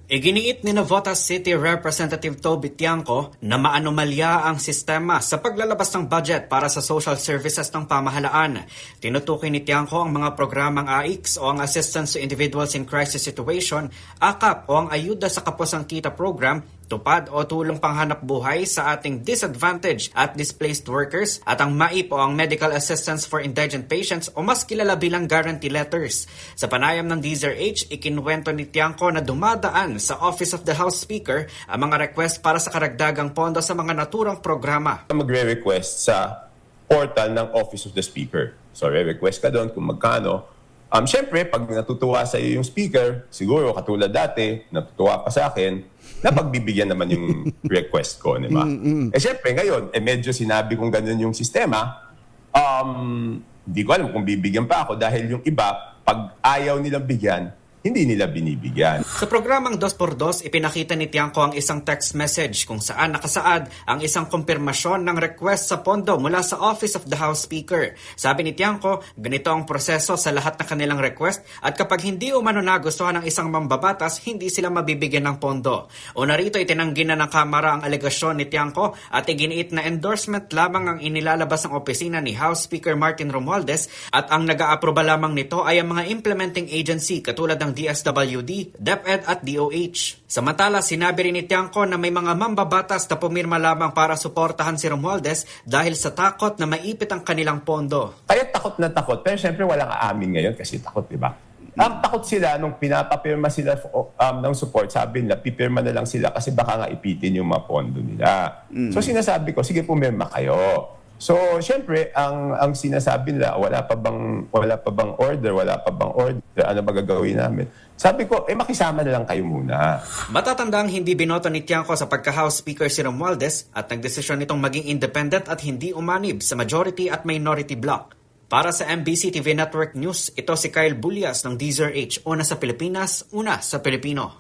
Iginiit ni Navotas City Representative Toby Tiangco na maanomalya ang sistema sa paglalabas ng budget para sa social services ng pamahalaan. Tinutukoy ni Tiangco ang mga programang AICS o ang Assistance to Individuals in Crisis Situation, AKAP o ang Ayuda sa Kapusang Kita Program, tupad o tulong panghanap buhay sa ating disadvantaged at displaced workers at ang MAIP o ang Medical Assistance for Indigent Patients o mas kilala bilang guarantee letters. Sa panayam ng DZRH, ikinwento ni Tiangco na dumadaan sa Office of the House Speaker ang mga request para sa karagdagang pondo sa mga naturang programa. Magre-request sa portal ng Office of the Speaker. So, re-request ka doon kung magkano. Siyempre, pag natutuwa sa iyo yung speaker, siguro katulad dati, natutuwa pa sa akin, napagbibigyan naman yung request ko, di ba? Siyempre, ngayon, medyo sinabi kong ganun yung sistema, hindi ko alam kung bibigyan pa ako dahil yung iba, pag ayaw nilang bigyan, hindi nila binibigyan. Sa programang 2x2, ipinakita ni Tiangco ang isang text message kung saan nakasaad ang isang kumpirmasyon ng request sa pondo mula sa Office of the House Speaker. Sabi ni Tiangco, ganito ang proseso sa lahat ng kanilang request at kapag hindi umano nagustuhan ng isang mambabatas, hindi sila mabibigyan ng pondo. Una rito, itinanggi na ng Kamara ang alegasyon ni Tiangco at iginiit na endorsement lamang ang inilalabas ng opisina ni House Speaker Martin Romualdez at ang nag-aaproba lamang nito ay ang mga implementing agency katulad ng DSWD, DepEd at DOH. Samantala, sinabi rin ni Tiangco na may mga mambabatas na pumirma lamang para suportahan si Romualdez dahil sa takot na maipit ang kanilang pondo. Kaya takot na takot, pero siyempre walang aamin ngayon kasi takot, di ba? Takot sila nung pinapapirma sila ng support, sabi nila, pipirma na lang sila kasi baka nga ipitin yung mga pondo nila. So sinasabi ko, sige pumirma kayo. So, siyempre, ang sinasabi nila, wala pa bang order, ano ba gagawin namin? Sabi ko, makisama na lang kayo muna. Matatandang hindi binoto ni Tiangco sa pagka-House Speaker si Romualdez at nagdesisyon nitong maging independent at hindi umanib sa majority at minority bloc. Para sa MBC TV Network News, ito si Kyle Bulias ng DZRH, una sa Pilipinas, una sa Pilipino.